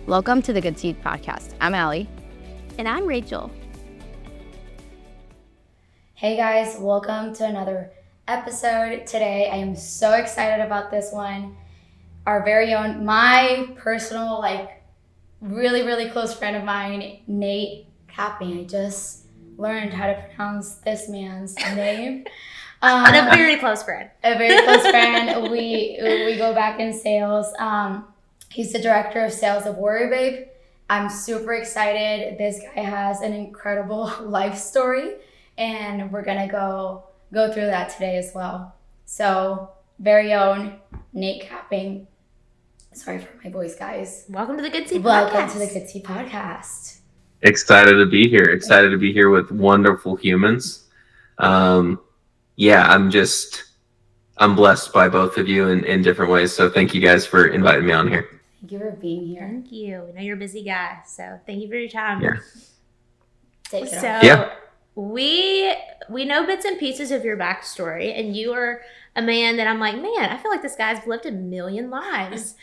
Welcome to the Good Seed Podcast. I'm Allie. And I'm Rachel. Hey guys, welcome to another episode. Today I am so excited about this one. Our very own, my personal, really close friend of mine, Nate Kaping. I just learned how to pronounce this man's name. And a very close friend. A very close friend. We go back in sales. He's the director of sales of Warrior Babe. I'm super excited. This guy has an incredible life story, and we're gonna go through that today as well. So, very own Nate Kaping. Sorry for my voice, guys. Welcome to the Good Seed Podcast. Welcome to the Good Seed Podcast. Excited to be here. Excited to be here with wonderful humans. I'm blessed by both of you in different ways. So thank you guys for inviting me on here. Thank you for being here. Thank you. We know you're a busy guy, so thank you for your time. Yeah. So we know bits and pieces of your backstory, and you are a man that I'm like, man, I feel like this guy's lived a million lives.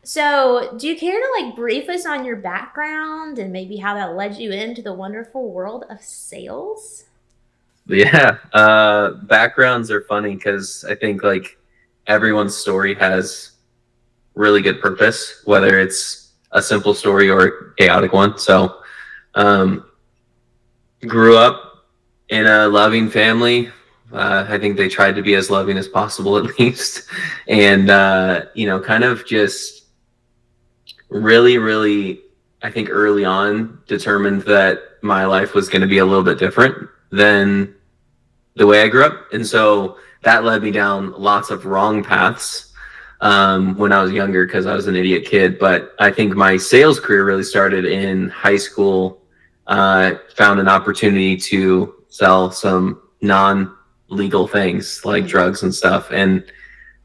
So do you care to brief us on your background and maybe how that led you into the wonderful world of sales? Yeah. Backgrounds are funny because I think everyone's story has really good purpose, whether it's a simple story or a chaotic one. So grew up in a loving family. I think they tried to be as loving as possible, at least. And, kind of just really, I think early on determined that my life was going to be a little bit different than the way I grew up. And so that led me down lots of wrong paths when I was younger because I was an idiot kid. But I think my sales career really started in high school. Found an opportunity to sell some non-legal things like drugs and stuff. And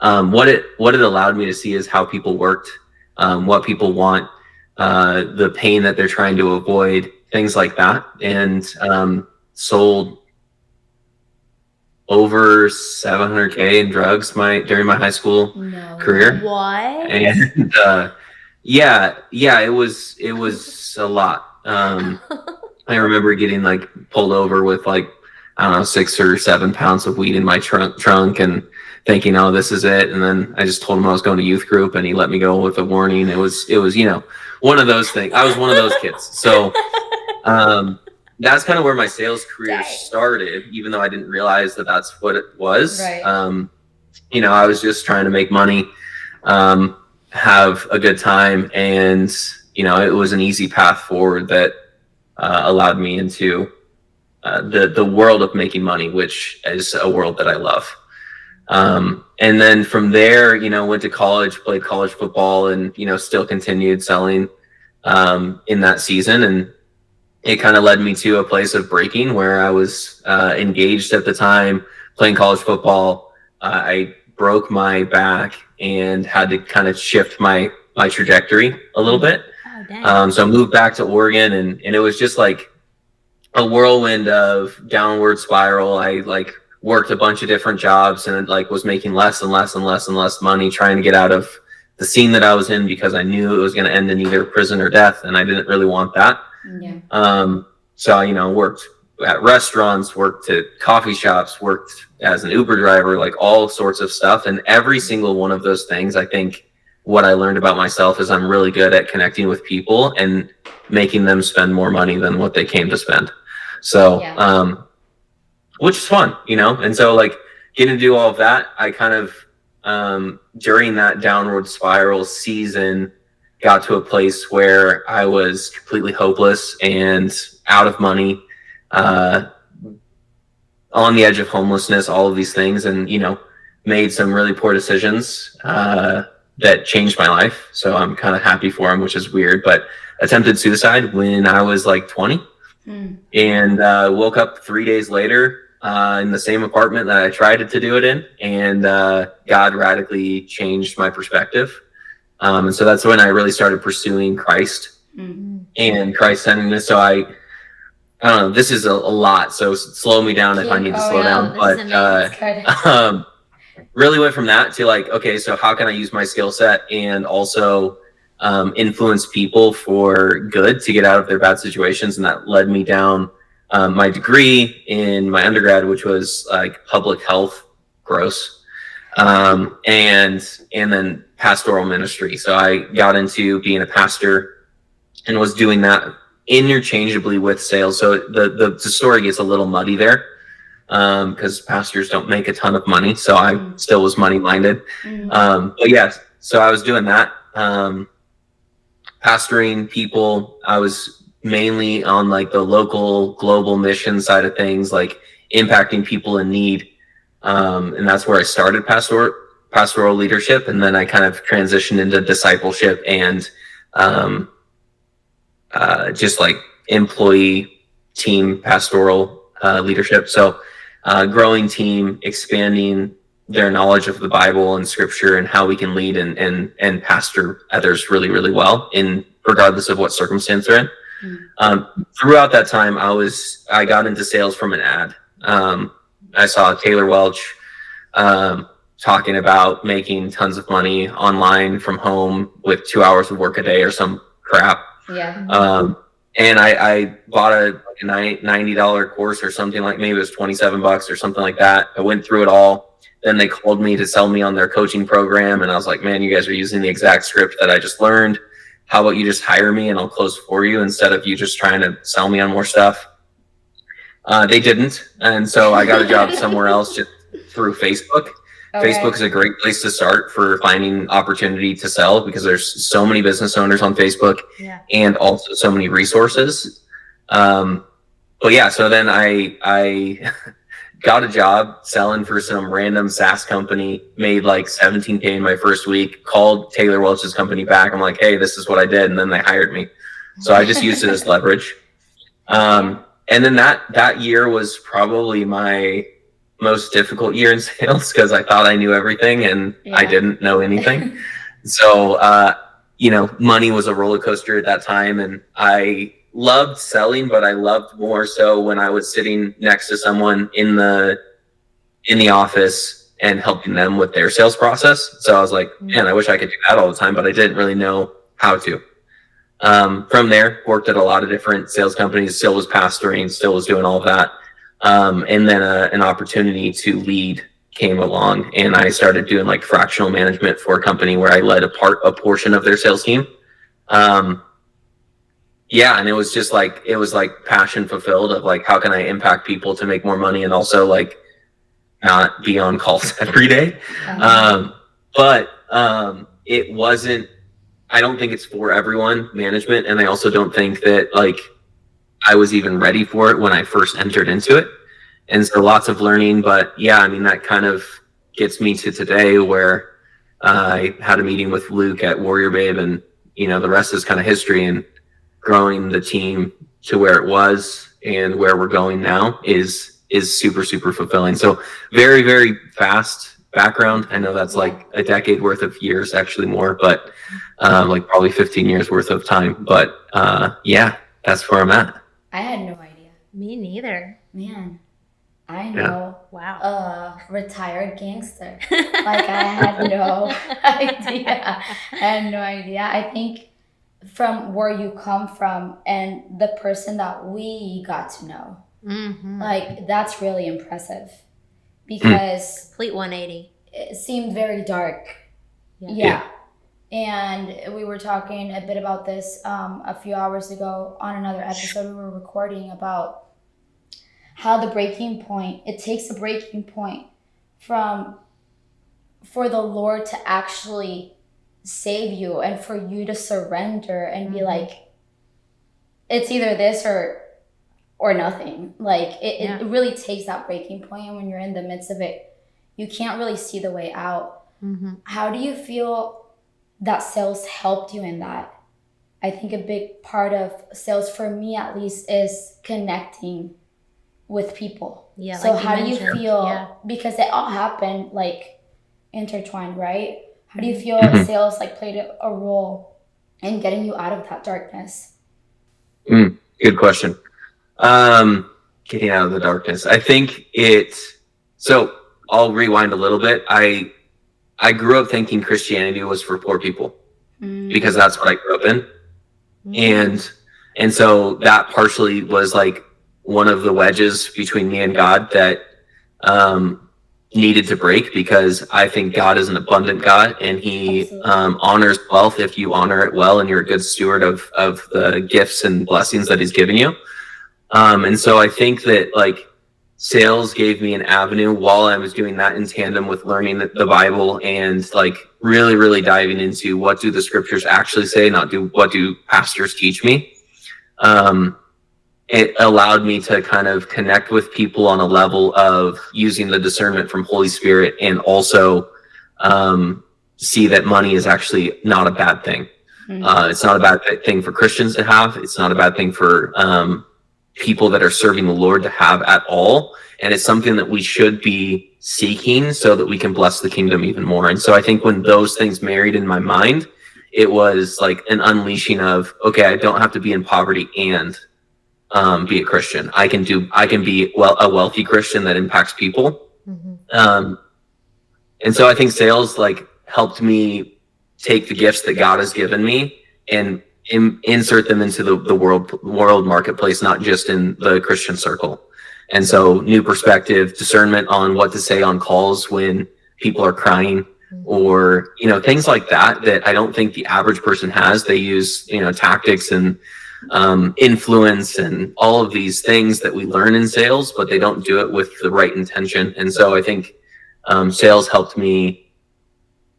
what it allowed me to see is how people worked, what people want, the pain that they're trying to avoid, things like that. And sold over $700K in drugs during my high school career. What? And it was a lot. I remember getting pulled over with 6 or 7 pounds of weed in my trunk and thinking, oh, this is it. And then I just told him I was going to youth group and he let me go with a warning. It was one of those things. I was one of those kids. So that's kind of where my sales career started, even though I didn't realize that that's what it was. Right. I was just trying to make money, have a good time. And, it was an easy path forward that allowed me into the world of making money, which is a world that I love. And then from there, went to college, played college football, and, still continued selling in that season. And it kind of led me to a place of breaking where I was engaged at the time, playing college football. I broke my back and had to kind of shift my trajectory a little bit. Oh, dang. So I moved back to Oregon, and it was just a whirlwind of downward spiral. I worked a bunch of different jobs and was making less and less money, trying to get out of the scene that I was in because I knew it was going to end in either prison or death, and I didn't really want that. Yeah. So worked at restaurants, worked at coffee shops, worked as an Uber driver, all sorts of stuff. And every single one of those things, I think what I learned about myself is I'm really good at connecting with people and making them spend more money than what they came to spend. So, which is fun, and so getting to do all of that, I kind of, during that downward spiral season, got to a place where I was completely hopeless and out of money, on the edge of homelessness, all of these things, and, made some really poor decisions that changed my life. So I'm kind of happy for them, which is weird, but attempted suicide when I was 20 and woke up 3 days later in the same apartment that I tried to do it in. And God radically changed my perspective. And so that's when I really started pursuing Christ and Christ-centeredness. So I don't know, this is a lot, so slow me down if I need to slow down. But really went from that to okay, so how can I use my skill set and also influence people for good to get out of their bad situations. And that led me down my degree in my undergrad, which was like public health, gross, and then pastoral ministry. So I got into being a pastor and was doing that interchangeably with sales. So the story gets a little muddy there because pastors don't make a ton of money. So I still was money minded. But yeah, so I was doing that, pastoring people. I was mainly on like the local global mission side of things, like impacting people in need. And that's where I started pastoral leadership. And then I kind of transitioned into discipleship and just like employee team pastoral leadership. So growing team, expanding their knowledge of the Bible and scripture and how we can lead and pastor others really, really well in regardless of what circumstance they're in. Throughout that time, I got into sales from an ad. I saw Taylor Welch talking about making tons of money online from home with 2 hours of work a day or some crap. Yeah. And I bought a $90 course or something, like maybe it was $27 or something like that. I went through it all. Then they called me to sell me on their coaching program. And I was like, man, you guys are using the exact script that I just learned. How about you just hire me and I'll close for you instead of you just trying to sell me on more stuff? They didn't. And so I got a job somewhere else just through Facebook. Okay. Facebook is a great place to start for finding opportunity to sell because there's so many business owners on Facebook and also so many resources. But yeah, so then I got a job selling for some random SaaS company, made like 17K in my first week, called Taylor Welch's company back. I'm like, hey, this is what I did. And then they hired me. So I just used it as leverage. And then that year was probably my most difficult year in sales because I thought I knew everything and I didn't know anything. So, money was a roller coaster at that time, and I loved selling, but I loved more so when I was sitting next to someone in the office and helping them with their sales process. So I was like, man, I wish I could do that all the time, but I didn't really know how to. From there, worked at a lot of different sales companies, still was pastoring, still was doing all of that. And then an opportunity to lead came along, and I started doing like fractional management for a company where I led a portion of their sales team. And it was just like, it was like passion fulfilled of like, how can I impact people to make more money and also like not be on calls every day. It wasn't, I don't think it's for everyone, management. And I also don't think that like I was even ready for it when I first entered into it. And so lots of learning, but yeah, I mean, that kind of gets me to today where I had a meeting with Luke at Warrior Babe, and, the rest is kind of history, and growing the team to where it was and where we're going now is super, super fulfilling. So very, very fast background. I know that's like a decade worth of years, actually more, but like probably 15 years worth of time. But that's where I'm at. I had no idea. Me neither. Man, I know. Wow. Retired gangster. Like, I had no idea. I think from where you come from and the person that we got to know, like, that's really impressive because complete 180. It seemed very dark. Yeah. And we were talking a bit about this a few hours ago on another episode we were recording about how it takes a breaking point for the Lord to actually save you and for you to surrender and be like, it's either this or nothing. Like it really takes that breaking point, and when you're in the midst of it, you can't really see the way out. How do you feel that sales helped you in that? I think a big part of sales, for me at least, is connecting with people. Yeah. So like how do you feel? Because it all happened like intertwined, right? How do you feel sales like played a role in getting you out of that darkness? Good question. Getting out of the darkness. I think so I'll rewind a little bit. I grew up thinking Christianity was for poor people. because that's what I grew up in. And so that partially was like one of the wedges between me and God that needed to break, because I think God is an abundant God, and he honors wealth if you honor it well and you're a good steward of the gifts and blessings that he's given you. And so I think that like sales gave me an avenue while I was doing that in tandem with learning the Bible and like really, really diving into what do the scriptures actually say, not what do pastors teach me. It allowed me to kind of connect with people on a level of using the discernment from Holy Spirit, and also see that money is actually not a bad thing. It's not a bad thing for Christians to have. It's not a bad thing for people that are serving the Lord to have at all. And it's something that we should be seeking so that we can bless the kingdom even more. And so I think when those things married in my mind, it was like an unleashing of, okay, I don't have to be in poverty and be a Christian. I can be a wealthy Christian that impacts people. And so I think sales like helped me take the gifts that God has given me and insert them into the world marketplace, not just in the Christian circle. And so new perspective, discernment on what to say on calls when people are crying, or, things like that I don't think the average person has. They use, tactics and influence and all of these things that we learn in sales, but they don't do it with the right intention. And so I think sales helped me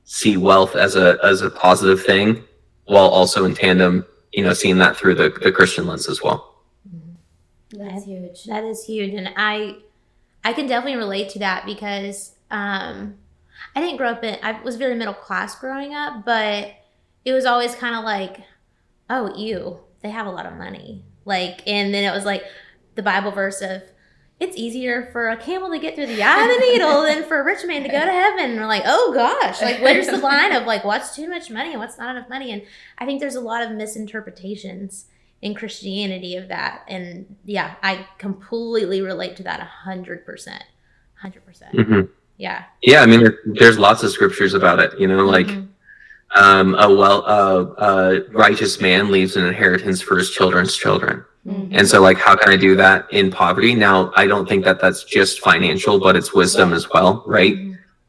see wealth as a positive thing, while also in tandem, seeing that through the Christian lens as well. That's huge. That is huge. And I can definitely relate to that, because I didn't grow up I was very middle class growing up, but it was always kind of like, oh, ew, they have a lot of money. Like, and then it was like the Bible verse of, it's easier for a camel to get through the eye of the needle than for a rich man to go to heaven. And we're like, oh gosh, like where's the line of like what's too much money and what's not enough money? And I think there's a lot of misinterpretations in Christianity of that. And yeah, I completely relate to that 100%. 100%. Yeah. Yeah. I mean, there's lots of scriptures about it, like a righteous man leaves an inheritance for his children's children. And so like, how can I do that in poverty? Now, I don't think that that's just financial, but it's wisdom as well. Right.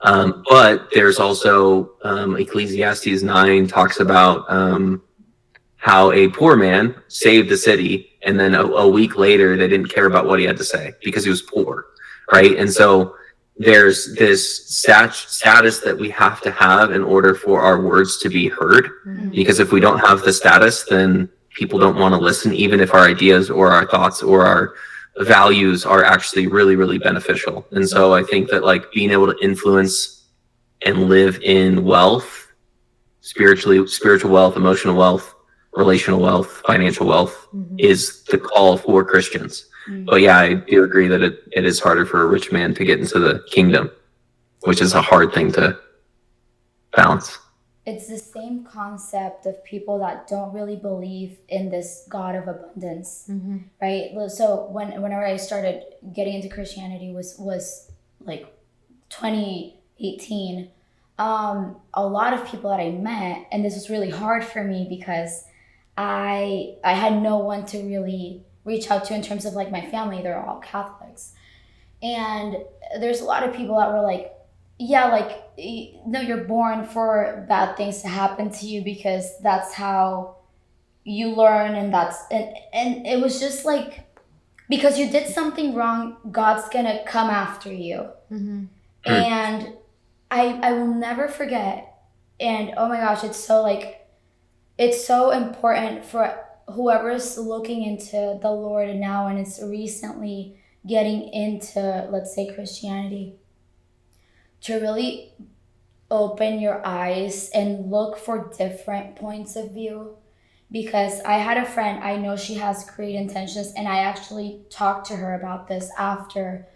But there's also, Ecclesiastes 9 talks about, how a poor man saved the city, and then a week later, they didn't care about what he had to say because he was poor. Right. And so there's this status that we have to have in order for our words to be heard. Because if we don't have the status, then people don't want to listen, even if our ideas or our thoughts or our values are actually really, really beneficial. And so I think that like being able to influence and live in wealth, spiritual wealth, emotional wealth, relational wealth, financial wealth is the call for Christians. But yeah, I do agree that it is harder for a rich man to get into the kingdom, which is a hard thing to balance. It's the same concept of people that don't really believe in this God of abundance, right? So whenever I started getting into Christianity was like 2018. A lot of people that I met, and this was really hard for me because I had no one to really reach out to in terms of like my family. They're all Catholics, and there's a lot of people that were like, yeah, like, no, you're born for bad things to happen to you because that's how you learn, and and it was just like, because you did something wrong, God's gonna come after you. And I will never forget, and oh my gosh, it's so important for whoever's looking into the Lord now and is recently getting into, let's say, Christianity, to really open your eyes and look for different points of view. Because I had a friend, I know she has great intentions, and I actually talked to her about this after,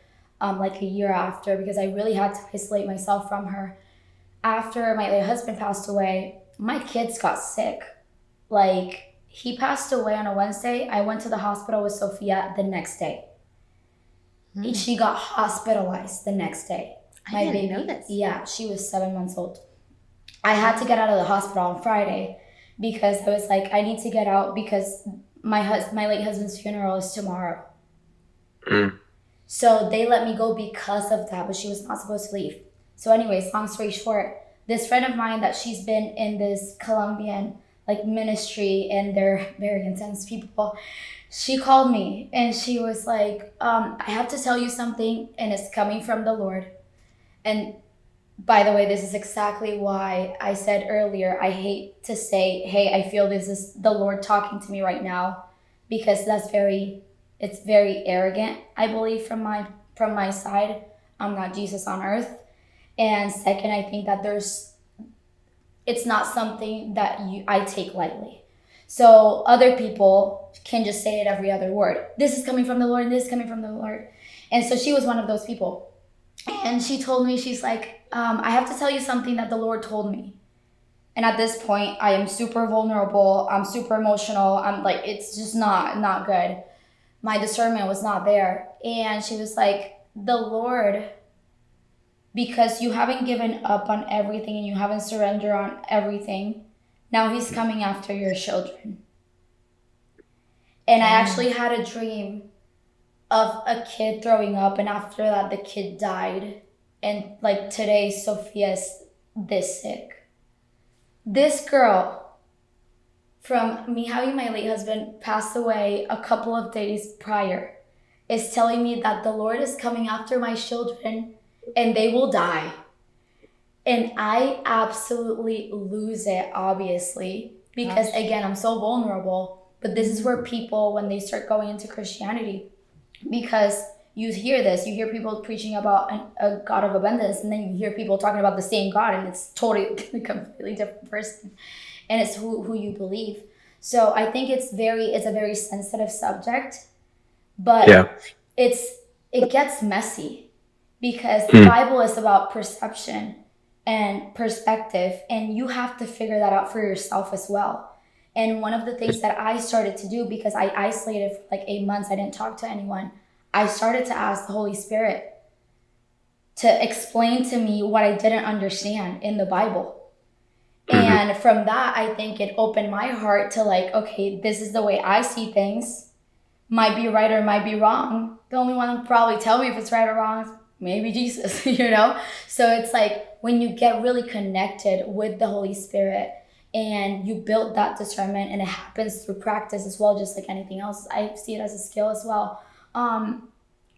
like a year after, because I really had to isolate myself from her. After my late husband passed away, my kids got sick. Like, he passed away on a Wednesday. I went to the hospital with Sophia the next day. She got hospitalized the next day. I didn't know this. Yeah, she was 7 months old. I had to get out of the hospital on Friday. because I was like, I need to get out because my late husband's funeral is tomorrow. Mm. So they let me go because of that, but she was not supposed to leave. So anyways, long story short, this friend of mine that she's been in this Colombian like ministry, and they're very intense people, she called me and she was like, I have to tell you something, and it's coming from the Lord. And by the way, this is exactly why I said earlier, I hate to say, hey, I feel this is the Lord talking to me right now, because it's very arrogant, I believe, from my side. I'm not Jesus on earth. And second, I think that it's not something that I take lightly. So other people can just say it every other word. This is coming from the Lord, and this is coming from the Lord. And so she was one of those people. And she told me, she's like, I have to tell you something that the Lord told me. And at this point, I am super vulnerable. I'm super emotional. I'm like, it's just not good. My discernment was not there. And she was like, the Lord, because you haven't given up on everything and you haven't surrendered on everything, now he's coming after your children. And I actually had a dream of a kid throwing up, and after that the kid died. And like today, Sophia's this sick. This girl, from me having my late husband pass away a couple of days prior, is telling me that the Lord is coming after my children and they will die. And I absolutely lose it, obviously, because again, I'm so vulnerable. But this is where people, when they start going into Christianity, because you hear people preaching about a God of abundance, and then you hear people talking about the same God, and it's totally a completely different person, and it's who you believe. So I think it's a very sensitive subject, but it gets messy, because the Bible is about perception and perspective, and you have to figure that out for yourself as well. And one of the things that I started to do, because I isolated for like 8 months, I didn't talk to anyone, I started to ask the Holy Spirit to explain to me what I didn't understand in the Bible. And from that, I think it opened my heart to like, okay, this is the way I see things. Might be right or might be wrong. The only one who will probably tell me if it's right or wrong is maybe Jesus, you know? So it's like when you get really connected with the Holy Spirit and you build that discernment, and it happens through practice as well, just like anything else. I see it as a skill as well.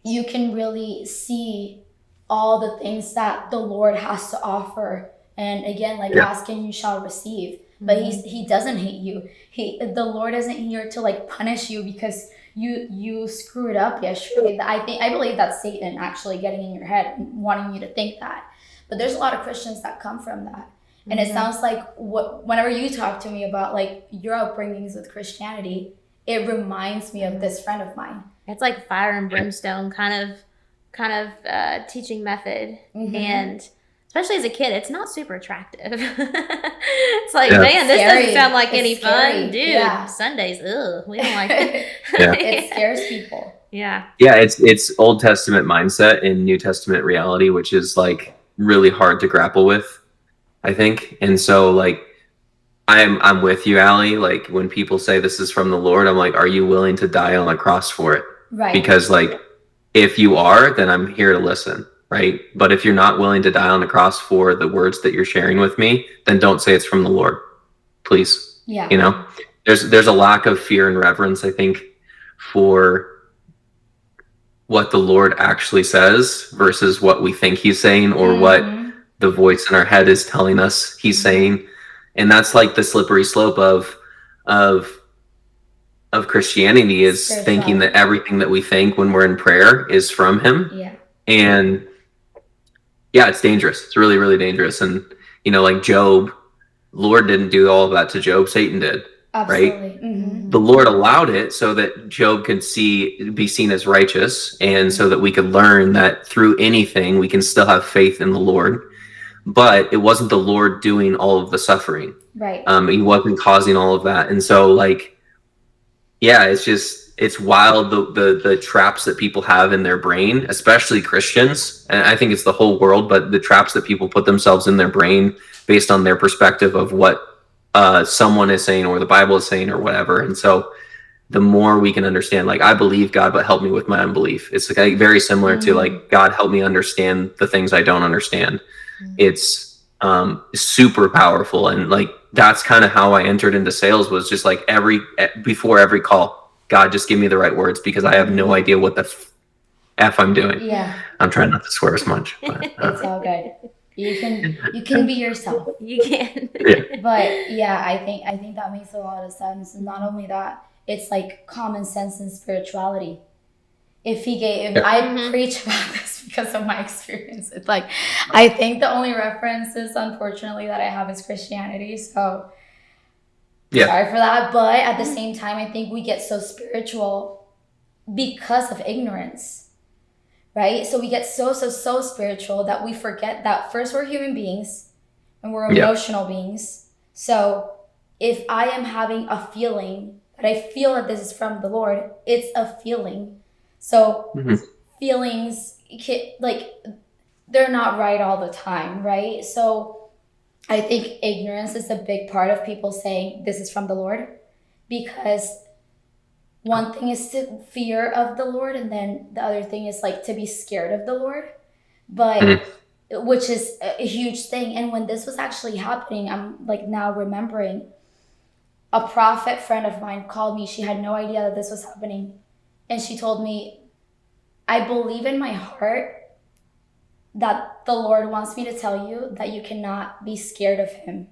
You can really see all the things that the Lord has to offer. And again, like ask and you shall receive. But he doesn't hate you. The Lord isn't here to like punish you because you screwed up yesterday. I believe that's Satan actually getting in your head and wanting you to think that. But there's a lot of Christians that come from that. And it sounds like whenever you talk to me about like your upbringings with Christianity, it reminds me of this friend of mine. It's like fire and brimstone kind of teaching method. And especially as a kid, it's not super attractive. It's like, man, this doesn't sound like any fun. Dude, Sundays, we don't like it. It scares people. Yeah, it's Old Testament mindset and New Testament reality, which is like really hard to grapple with, I think. And so like I'm with you, Allie. Like when people say this is from the Lord, I'm like, are you willing to die on a cross for it? Right. Because like if you are, then I'm here to listen, right? But if you're not willing to die on the cross for the words that you're sharing with me, then don't say it's from the Lord, please. Yeah. You know, there's a lack of fear and reverence, I think, for what the Lord actually says versus what we think he's saying, or what the voice in our head is telling us he's saying. And that's like the slippery slope of Christianity, is thinking that everything that we think when we're in prayer is from him. Yeah. And yeah, it's dangerous. It's really, really dangerous. And, you know, like Job, Lord didn't do all of that to Job. Satan did. Absolutely. Right? The Lord allowed it so that Job could be seen as righteous, and so that we could learn that through anything we can still have faith in the Lord. But it wasn't the Lord doing all of the suffering. Right. He wasn't causing all of that. And so like, yeah, it's wild, the traps that people have in their brain, especially Christians. And I think it's the whole world, but the traps that people put themselves in their brain based on their perspective of what someone is saying or the Bible is saying or whatever. And so the more we can understand, like, I believe God, but help me with my unbelief. It's like very similar to like, God, help me understand the things I don't understand. It's super powerful. And like, that's kind of how I entered into sales, was just like before every call, God, just give me the right words, because I have no idea what the F I'm doing. Yeah. I'm trying not to swear as much, but It's all good. You can be yourself. You can. But yeah, I think that makes a lot of sense. And not only that, it's like common sense and spirituality. I preach about this because of my experience. It's like, I think the only references, unfortunately, that I have is Christianity. So sorry for that. But at the same time, I think we get so spiritual because of ignorance. Right? So we get so spiritual that we forget that first, we're human beings and we're emotional beings. So if I am having a feeling that I feel that this is from the Lord, it's a feeling. So feelings, like, they're not right all the time, right? So I think ignorance is a big part of people saying this is from the Lord, because one thing is to fear of the Lord, and then the other thing is like to be scared of the Lord, but which is a huge thing. And when this was actually happening, I'm like now remembering, a prophet friend of mine called me. She had no idea that this was happening. And she told me, I believe in my heart that the Lord wants me to tell you that you cannot be scared of him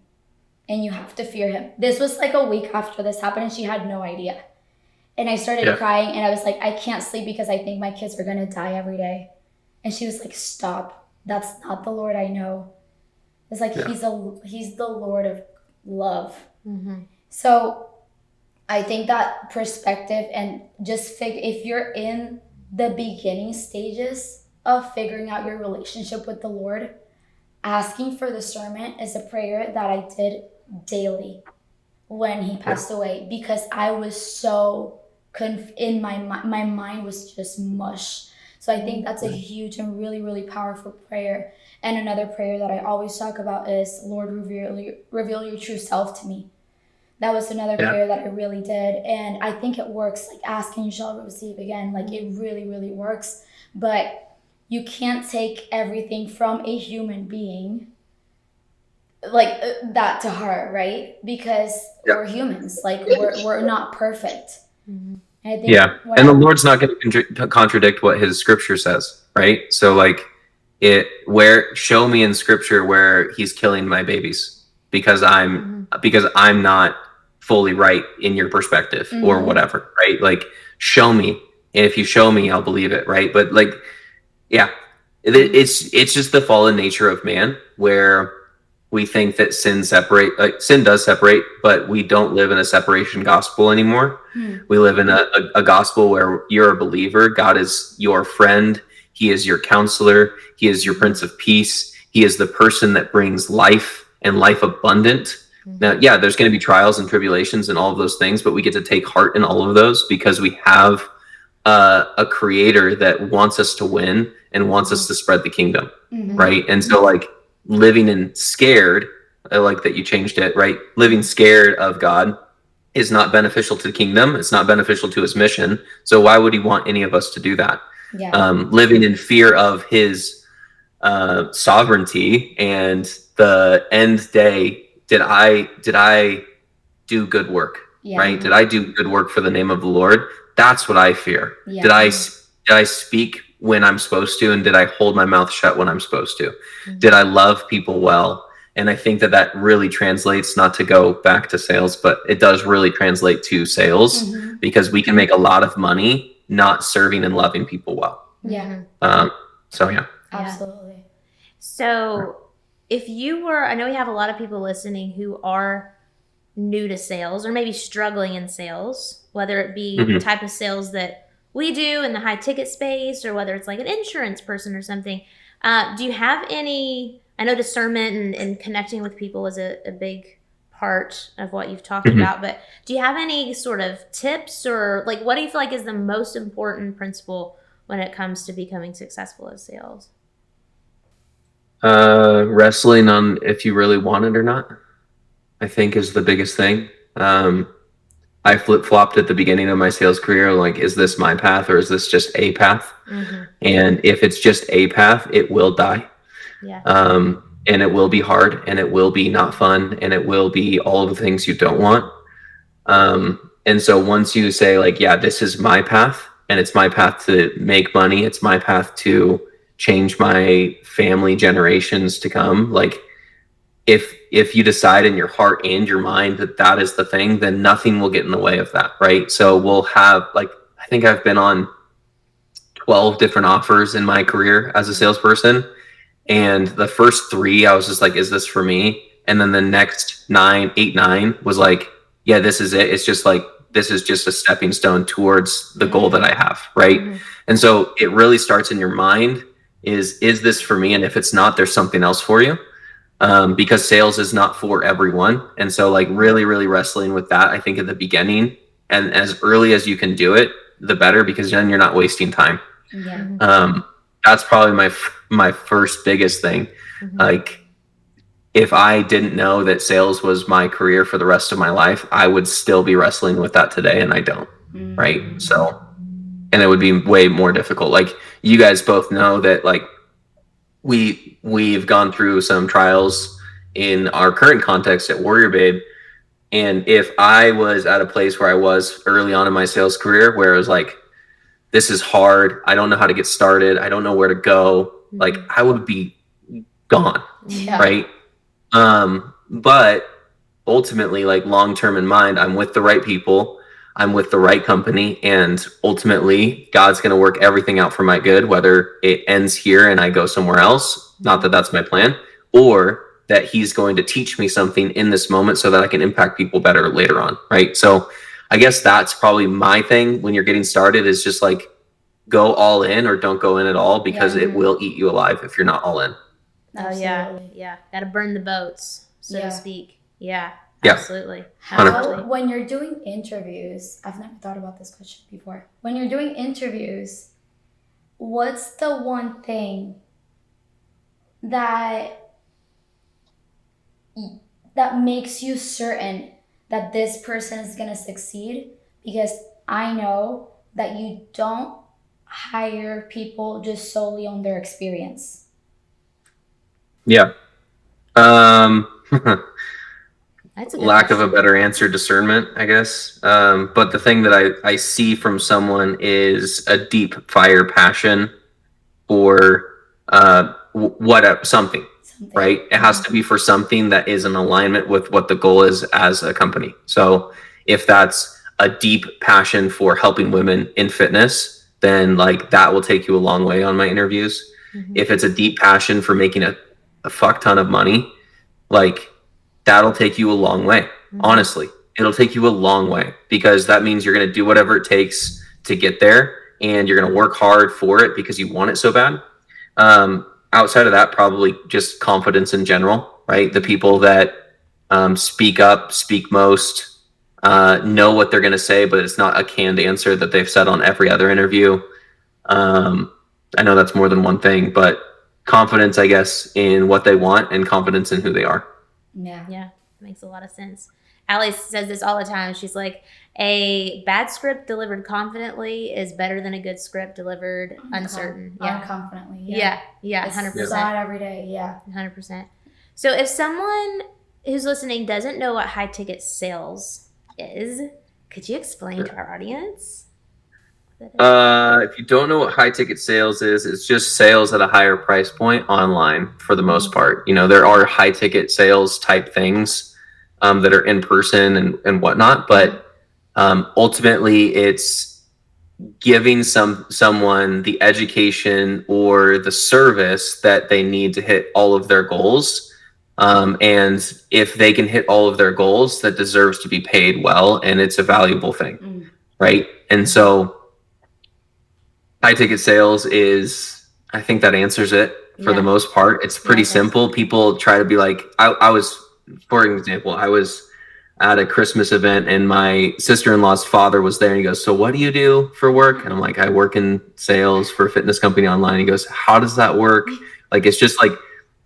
and you have to fear him. This was like a week after this happened, and she had no idea. And I started crying, and I was like, I can't sleep because I think my kids are going to die every day. And she was like, stop. That's not the Lord I know. It's like, he's the Lord of love. So I think that perspective, and just if you're in the beginning stages of figuring out your relationship with the Lord, asking for discernment is a prayer that I did daily when he passed away, because I was so in my mind was just mush. So I think that's a huge and really, really powerful prayer. And another prayer that I always talk about is, Lord, reveal your true self to me. That was another prayer that I really did. And I think it works. Like, ask and you shall receive again. Like, it really, really works. But you can't take everything from a human being like that to heart, right? Because we're humans. Like, we're not perfect. And I think and the Lord's not going to contradict what his scripture says, right? So like, show me in scripture where he's killing my babies because I'm not fully right in your perspective or whatever, right? Like, show me, and if you show me, I'll believe it, right? But like, it's just the fallen nature of man, where we think that sin does separate, but we don't live in a separation gospel anymore. We live in a gospel where you're a believer. God is your friend. He is your counselor. He is your Prince of Peace. He is the person that brings life and life abundant. Now, there's going to be trials and tribulations and all of those things, but we get to take heart in all of those because we have a creator that wants us to win and wants us to spread the kingdom, right? And so like, living in scared, I like that you changed it, right? Living scared of God is not beneficial to the kingdom. It's not beneficial to his mission. So why would he want any of us to do that? Living in fear of his sovereignty and the end day. Did I do good work? Right? Did I do good work for the name of the Lord? That's what I fear. Did I speak when I'm supposed to, and did I hold my mouth shut when I'm supposed to? Did I love people well? And I think that really translates, not to go back to sales, but it does really translate to sales, because we can make a lot of money not serving and loving people well. Absolutely. So if you were, I know we have a lot of people listening who are new to sales or maybe struggling in sales, whether it be the type of sales that we do in the high ticket space, or whether it's like an insurance person or something. Do you have any, I know discernment and connecting with people is a big part of what you've talked about, but do you have any sort of tips, or like, what do you feel like is the most important principle when it comes to becoming successful at sales? Wrestling on if you really want it or not. I think is the biggest thing. I flip-flopped at the beginning of my sales career, like, is this my path or is this just a path? And if it's just a path, it will die. Yeah. And it will be hard, and it will be not fun, and it will be all of the things you don't want. And so once you say, like, yeah, this is my path, and it's my path to make money, it's my path to change my family generations to come, like, if you decide in your heart and your mind that that is the thing, then nothing will get in the way of that, right? So we'll have, like, I think I've been on 12 different offers in my career as a salesperson, and the first 3 I was just like, is this for me? And then the next 9 was like, yeah, this is it. It's just like, this is just a stepping stone towards the goal that I have, right? And so it really starts in your mind, is this for me? And if it's not, there's something else for you. Because sales is not for everyone. And so, like, really, really wrestling with that, I think, at the beginning, and as early as you can do it, the better, because then you're not wasting time. Yeah. That's probably my first biggest thing. Like, if I didn't know that sales was my career for the rest of my life, I would still be wrestling with that today, and I don't. Right? So, and it would be way more difficult. Like, you guys both know that, like, we've gone through some trials in our current context at Warrior Babe. And if I was at a place where I was early on in my sales career, where it was like, this is hard, I don't know how to get started, I don't know where to go, like, I would be gone. Yeah. Right? But ultimately, like, long-term in mind, I'm with the right people, I'm with the right company, and ultimately God's going to work everything out for my good, whether it ends here and I go somewhere else, not that that's my plan, or that he's going to teach me something in this moment so that I can impact people better later on, right? So I guess that's probably my thing when you're getting started, is just like, go all in or don't go in at all, because it will eat you alive if you're not all in. Oh yeah, yeah. Got to burn the boats, so to speak. Yeah, Yeah. absolutely. How, when you're doing interviews, I've never thought about this question before. When you're doing interviews, what's the one thing that makes you certain that this person is going to succeed? Because I know that you don't hire people just solely on their experience. Yeah. That's a good Lack of question. a better answer, discernment, I guess. But the thing that I see from someone is a deep fire passion for something, right? It has to be for something that is in alignment with what the goal is as a company. So if that's a deep passion for helping women in fitness, then, like, that will take you a long way on my interviews. If it's a deep passion for making a fuck ton of money, like, that'll take you a long way. Honestly, it'll take you a long way, because that means you're going to do whatever it takes to get there, and you're going to work hard for it because you want it so bad. Outside of that, probably just confidence in general, right? The people that speak up, speak most, know what they're going to say, but it's not a canned answer that they've said on every other interview. I know that's more than one thing, but confidence, I guess, in what they want, and confidence in who they are. Yeah, makes a lot of sense. Allie says this all the time. She's like, a bad script delivered confidently is better than a good script delivered uncertain. Unconfidently. Yeah, It's 100%. not every day. Yeah. 100%. So if someone who's listening doesn't know what high ticket sales is, could you explain to our audience? If you don't know what high ticket sales is, it's just sales at a higher price point online for the most part. You know, there are high ticket sales type things that are in person and whatnot, but ultimately it's giving someone the education or the service that they need to hit all of their goals. And if they can hit all of their goals, that deserves to be paid well, and it's a valuable thing, right? And so high ticket sales is, I think that answers it for the most part. It's pretty simple. People try to be like, I was, for example, I was at a Christmas event, and my sister-in-law's father was there, and he goes, so what do you do for work? And I'm like, I work in sales for a fitness company online. He goes, how does that work? Like, it's just like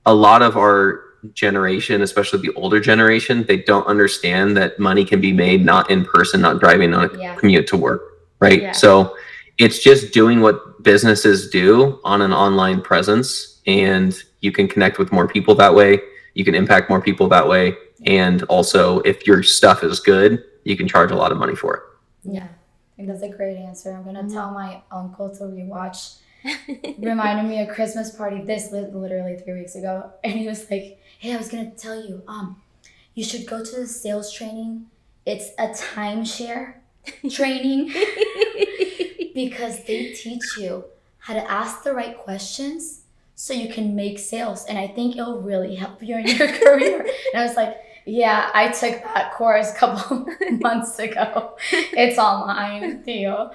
a lot of our generation, especially the older generation, they don't understand that money can be made not in person, not driving on a commute to work, right? Yeah. So it's just doing what businesses do on an online presence, and you can connect with more people that way. You can impact more people that way. And also, if your stuff is good, you can charge a lot of money for it. Yeah, I think that's a great answer. I'm going to tell my uncle to rewatch. Reminded me of a Christmas party literally 3 weeks ago. And he was like, hey, I was going to tell you, you should go to the sales training. It's a timeshare training because they teach you how to ask the right questions so you can make sales. And I think it'll really help you in your career. And I was like, yeah, I took that course a couple months ago. It's online, Theo.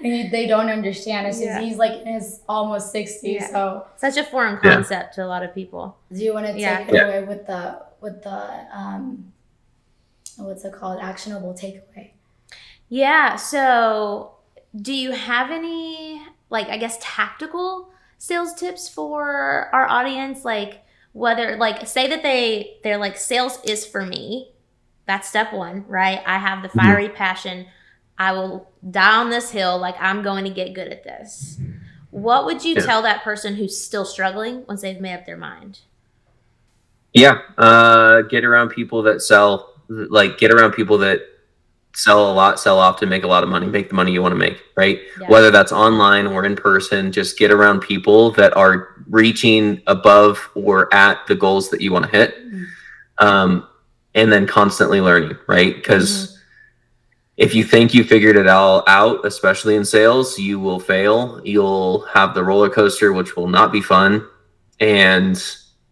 They don't understand it since he's like in his almost 60s. Yeah. So such a foreign concept to a lot of people. Do you want to take it away with the what's it called? Actionable takeaway. Yeah. So do you have any, like, I guess, tactical sales tips for our audience? Like, whether, like, say that they're like, sales is for me. That's step one, right? I have the fiery passion. I will die on this hill. Like, I'm going to get good at this. What would you tell that person who's still struggling once they've made up their mind? Yeah. Get around people that sell, like, get around people that sell a lot, sell often, make a lot of money, make the money you want to make, right? Yeah. Whether that's online or in person, just get around people that are reaching above or at the goals that you want to hit. And then constantly learning, right? Because if you think you figured it all out, especially in sales, you will fail. You'll have the roller coaster, which will not be fun. And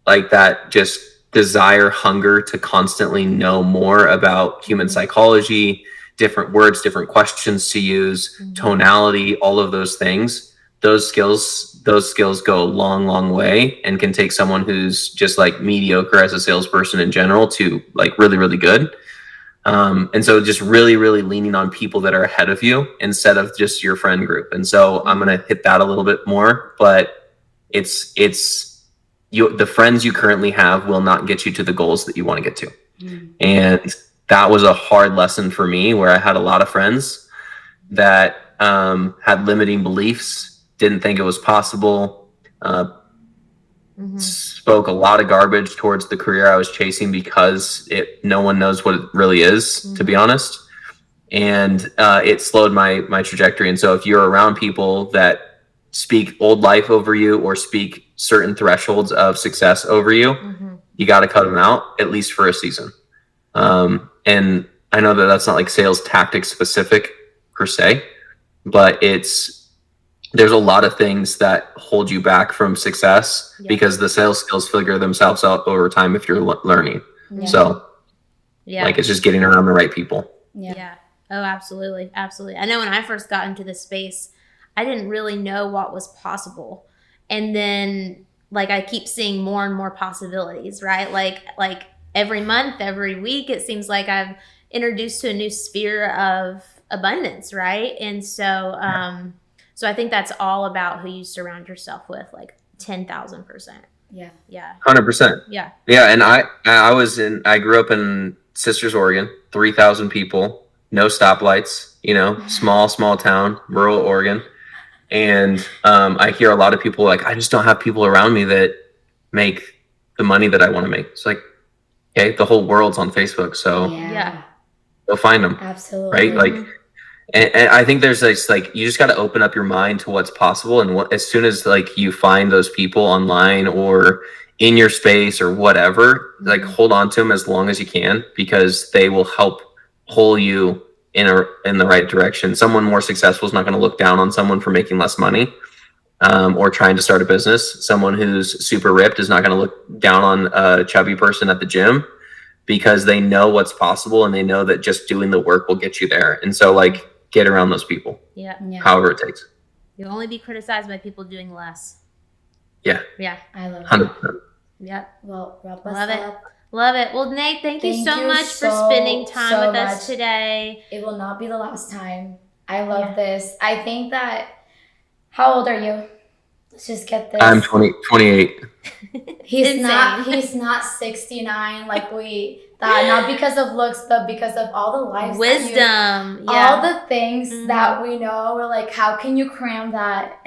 like that just desire, hunger to constantly know more about human psychology, different words, different questions to use, tonality, all of those things. Those skills go a long, long way and can take someone who's just like mediocre as a salesperson in general to like really, really good. And so just really, really leaning on people that are ahead of you instead of just your friend group. And so I'm going to hit that a little bit more, but it's the friends you currently have will not get you to the goals that you want to get to. And that was a hard lesson for me, where I had a lot of friends that had limiting beliefs, didn't think it was possible, spoke a lot of garbage towards the career I was chasing because no one knows what it really is, to be honest. And it slowed my trajectory. And so if you're around people that speak old life over you or speak certain thresholds of success over you, you got to cut them out, at least for a season. And I know that that's not like sales tactics specific per se, but there's a lot of things that hold you back from success because the sales skills figure themselves out over time if you're learning. So like, it's just getting around the right people. Yeah. Oh, absolutely. Absolutely. I know when I first got into this space, I didn't really know what was possible. And then like, I keep seeing more and more possibilities, right? Like every month, every week, it seems like I'm introduced to a new sphere of abundance, right? And so, so I think that's all about who you surround yourself with, like 10,000%. Yeah. 100%. Yeah. And I grew up in Sisters, Oregon, 3,000 people, no stoplights, small town, rural Oregon. And I hear a lot of people like, I just don't have people around me that make the money that I want to make. It's like, okay, the whole world's on Facebook, so go find them. Absolutely. Right? Like, and I think there's this, like, you just got to open up your mind to what's possible. And as soon as like you find those people online or in your space or whatever, like hold on to them as long as you can, because they will help pull you in the right direction. Someone more successful is not going to look down on someone for making less money or trying to start a business. Someone who's super ripped is not going to look down on a chubby person at the gym, because they know what's possible and they know that just doing the work will get you there. And so like, get around those people. However it takes. You'll only be criticized by people doing less. Yeah. I love 100%. Yep. Well, wrap us Love up. Love it. Well, Nate, thank you so much for spending time with us today. It will not be the last time. I love this. I think that, how old are you? let's just get this. I'm 28. He's not. Insane. He's not 69 like we thought. Not because of looks, but because of all the lives, Wisdom. all the things Mhm. that we know. We're like, how can you cram that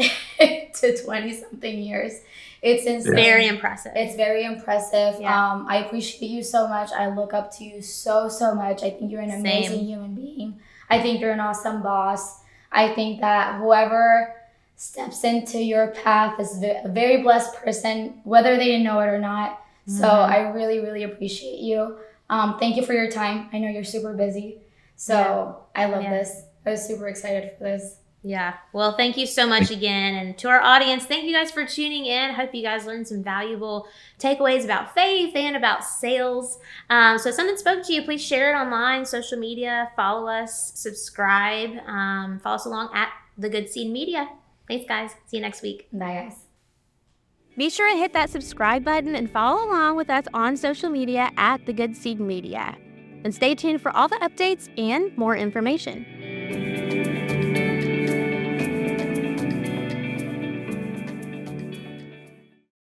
to 20 something years? It's insane. Very impressive. It's very impressive. Yeah. I appreciate you so much. I look up to you so much. I think you're an amazing Same. human being. I think you're an awesome boss. I think that whoever steps into your path is a very blessed person, whether they know it or not. So Mhm. I really, really appreciate you. Thank you for your time. I know you're super busy. So Yeah. I love Yeah. this. I was super excited for this. Yeah. Well, thank you so much again. And to our audience, thank you guys for tuning in. Hope you guys learned some valuable takeaways about faith and about sales. So if something spoke to you, please share it online, social media, follow us, subscribe, follow us along at The Good Seed Media. Thanks, guys. See you next week. Bye, guys. Be sure to hit that subscribe button and follow along with us on social media at The Good Seed Media. And stay tuned for all the updates and more information.